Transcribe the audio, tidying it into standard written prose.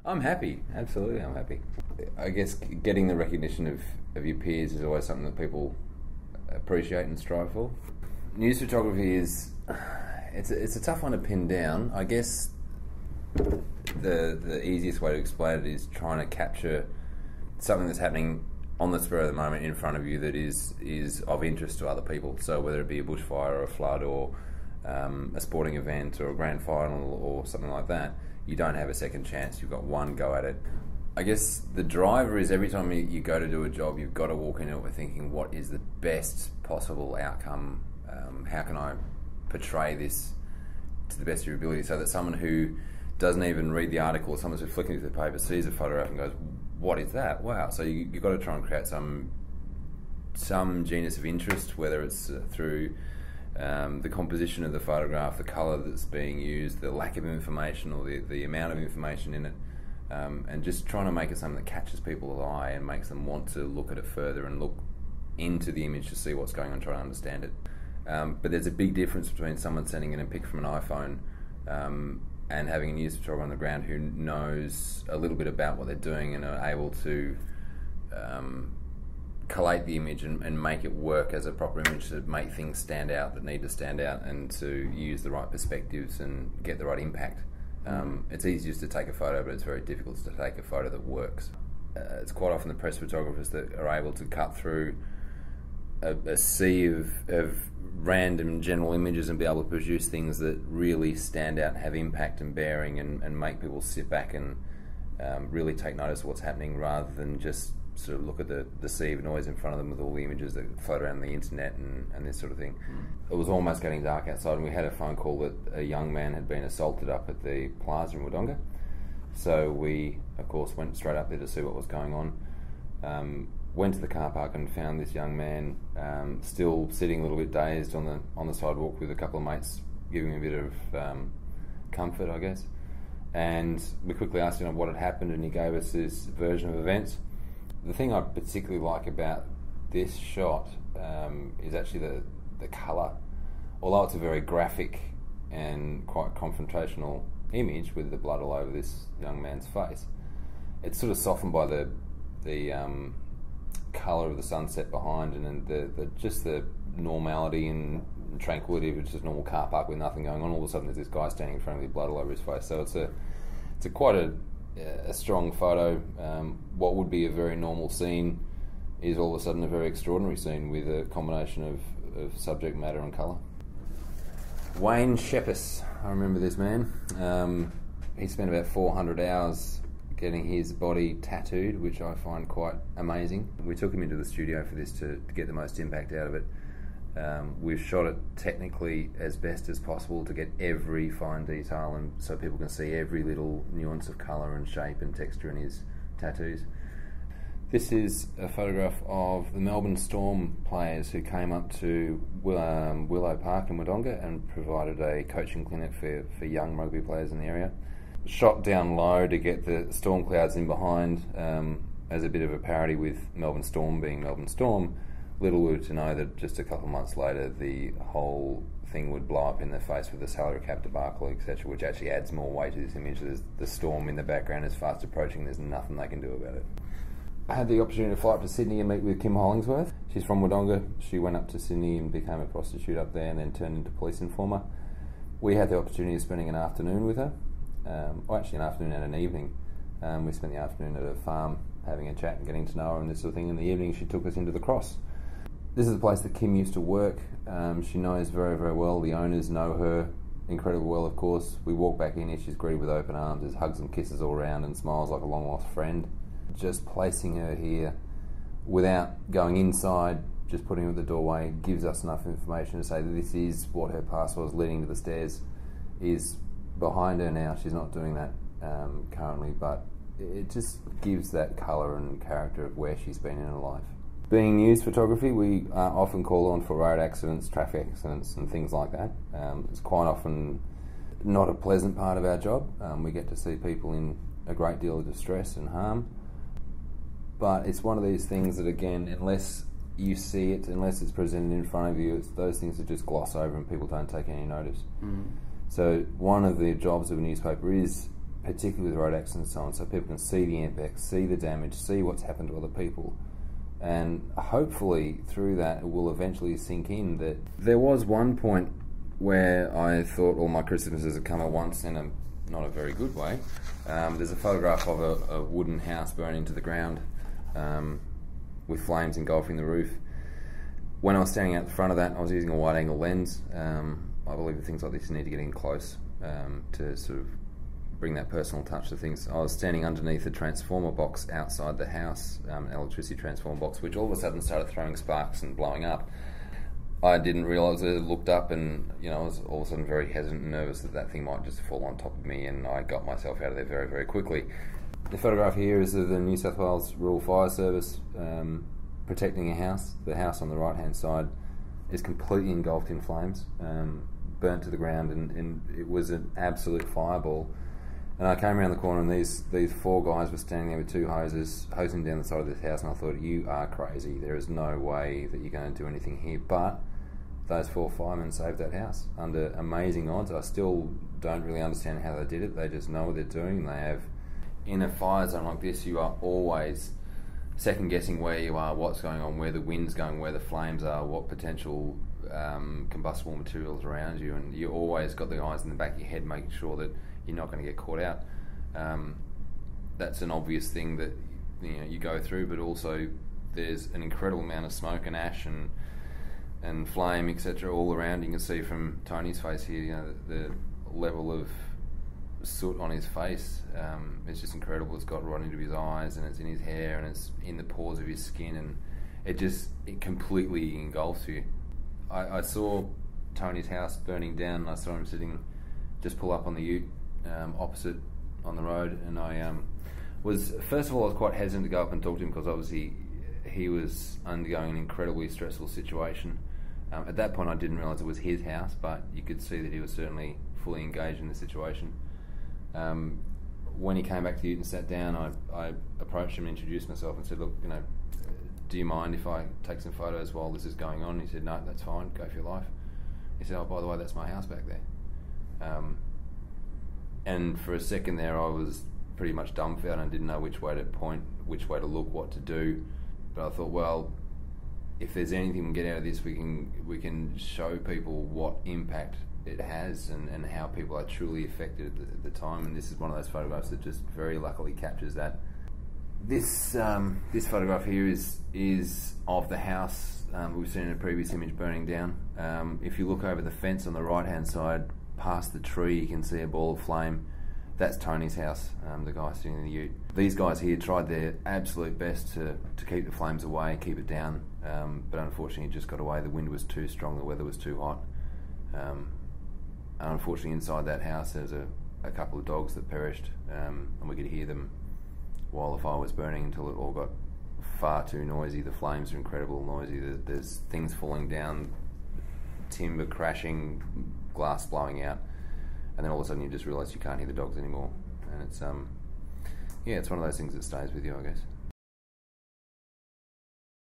I'm happy, absolutely, I'm happy. I guess getting the recognition of your peers is always something that people appreciate and strive for. News photography is, it's a tough one to pin down. I guess the easiest way to explain it is trying to capture something that's happening on the spur of the moment in front of you that is of interest to other people. So whether it be a bushfire or a flood or a sporting event or a grand final or something like that, you don't have a second chance. You've got one go at it. I guess the driver is every time you go to do a job, you've got to walk into it with thinking, what is the best possible outcome? How can I portray this to the best of your ability so that someone who doesn't even read the article or someone who's flicking through the paper sees a photograph and goes, what is that? Wow. So you've got to try and create some genus of interest, whether it's through the composition of the photograph, the colour that's being used, the lack of information or the amount of information in it, and just trying to make it something that catches people's eye and makes them want to look at it further and look into the image to see what's going on, try to understand it. But there's a big difference between someone sending in a pic from an iPhone and having a news photographer on the ground who knows a little bit about what they're doing and are able to collate the image and make it work as a proper image, to make things stand out that need to stand out and to use the right perspectives and get the right impact. It's easy just to take a photo, but it's very difficult to take a photo that works. It's quite often the press photographers that are able to cut through a sea of random general images and be able to produce things that really stand out and have impact and bearing and make people sit back and really take notice of what's happening, rather than just sort of look at the sea of noise in front of them with all the images that float around the internet and this sort of thing. It was almost getting dark outside and we had a phone call that a young man had been assaulted up at the plaza in Wodonga. So we, of course, went straight up there to see what was going on. Went to the car park and found this young man still sitting a little bit dazed on the sidewalk with a couple of mates giving him a bit of comfort, I guess. And we quickly asked him what had happened, and he gave us this version of events. The thing I particularly like about this shot is actually the colour. Although it's a very graphic and quite confrontational image with the blood all over this young man's face, it's sort of softened by the colour of the sunset behind, and then just the normality and tranquility of just a normal car park with nothing going on. All of a sudden there's this guy standing in front of me with blood all over his face. So it's a quite a strong photo. What would be a very normal scene is all of a sudden a very extraordinary scene with a combination of subject matter and colour. Wayne Sheppis, I remember this man. He spent about 400 hours getting his body tattooed, which I find quite amazing. We took him into the studio for this to get the most impact out of it. We've shot it technically as best as possible to get every fine detail, and so people can see every little nuance of colour and shape and texture in his tattoos. This is a photograph of the Melbourne Storm players who came up to Willow Park in Wodonga and provided a coaching clinic for young rugby players in the area. Shot down low to get the storm clouds in behind as a bit of a parody with Melbourne Storm being Melbourne Storm. Little were to know that just a couple of months later the whole thing would blow up in their face with the salary cap debacle, etc., which actually adds more weight to this image. There's the storm in the background is fast approaching. There's nothing they can do about it. I had the opportunity to fly up to Sydney and meet with Kim Hollingsworth. She's from Wodonga. She went up to Sydney and became a prostitute up there and then turned into police informer. We had the opportunity of spending an afternoon with her. Actually an afternoon and an evening. We spent the afternoon at a farm having a chat and getting to know her and this sort of thing. In the evening she took us into the Cross. This is a place that Kim used to work. She knows very, very well. The owners know her incredibly well, of course. We walk back in here, she's greeted with open arms. There's hugs and kisses all around and smiles like a long-lost friend. Just placing her here without going inside, just putting her at the doorway, gives us enough information to say that this is what her past was. Leading to the stairs is behind her now. She's not doing that currently, but it just gives that colour and character of where she's been in her life. Being news photography, we often call on for road accidents, traffic accidents and things like that. It's quite often not a pleasant part of our job. We get to see people in a great deal of distress and harm. But it's one of these things that, again, unless you see it, unless it's presented in front of you, it's those things that just gloss over and people don't take any notice. So one of the jobs of a newspaper is particularly with road accidents and so on, so people can see the impact, see the damage, see what's happened to other people. And hopefully through that it will eventually sink in that there was one point where I thought all my Christmases had come at once in not a very good way. There's a photograph of a wooden house burning to the ground with flames engulfing the roof. When I was standing out the front of that, I was using a wide-angle lens. I believe that things like this you need to get in close to sort of bring that personal touch to things. I was standing underneath a transformer box outside the house, an electricity transformer box, which all of a sudden started throwing sparks and blowing up. I didn't realise it. I looked up and I was all of a sudden very hesitant and nervous that thing might just fall on top of me, and I got myself out of there very, very quickly. The photograph here is of the New South Wales Rural Fire Service protecting a house. The house on the right-hand side is completely engulfed in flames, burnt to the ground, and it was an absolute fireball. And I came around the corner and these 4 guys were standing there with 2 hoses hosing down the side of this house, and I thought, you are crazy. There is no way that you're going to do anything here. But those 4 firemen saved that house under amazing odds. I still don't really understand how they did it. They just know what they're doing. They have, in a fire zone like this, you are always second guessing where you are, what's going on, where the wind's going, where the flames are, what potential combustible materials around you, and you always got the eyes in the back of your head making sure that you're not going to get caught out. That's an obvious thing that you go through, but also there's an incredible amount of smoke and ash and flame, etc., all around. You can see from Tony's face here, the level of soot on his face. It's just incredible. It's got right into his eyes, and it's in his hair, and it's in the pores of his skin, and it completely engulfs you. I saw Tony's house burning down, and I saw him sitting, just pull up on the ute opposite on the road, and I was, first of all, I was quite hesitant to go up and talk to him because obviously he was undergoing an incredibly stressful situation. At that point I didn't realise it was his house, but you could see that he was certainly fully engaged in the situation. When he came back to the ute and sat down, I approached him and introduced myself and said, look, do you mind if I take some photos while this is going on? He said, no, that's fine, go for your life. He said, oh, by the way, that's my house back there. And for a second there I was pretty much dumbfounded and didn't know which way to point, which way to look, what to do. But I thought, well, if there's anything we can get out of this, we can show people what impact it has and how people are truly affected at the time. And this is one of those photographs that just very luckily captures that. This photograph here is of the house we've seen in a previous image burning down. If you look over the fence on the right hand side, past the tree, you can see a ball of flame. That's Tony's house, the guy sitting in the ute. These guys here tried their absolute best to keep the flames away, keep it down, but unfortunately it just got away. The wind was too strong, the weather was too hot. And unfortunately inside that house there's a couple of dogs that perished, and we could hear them while the fire was burning until it all got far too noisy. The flames are incredibly noisy. There's things falling down, timber crashing, glass blowing out, and then all of a sudden you just realise you can't hear the dogs anymore. And it's it's one of those things that stays with you, I guess.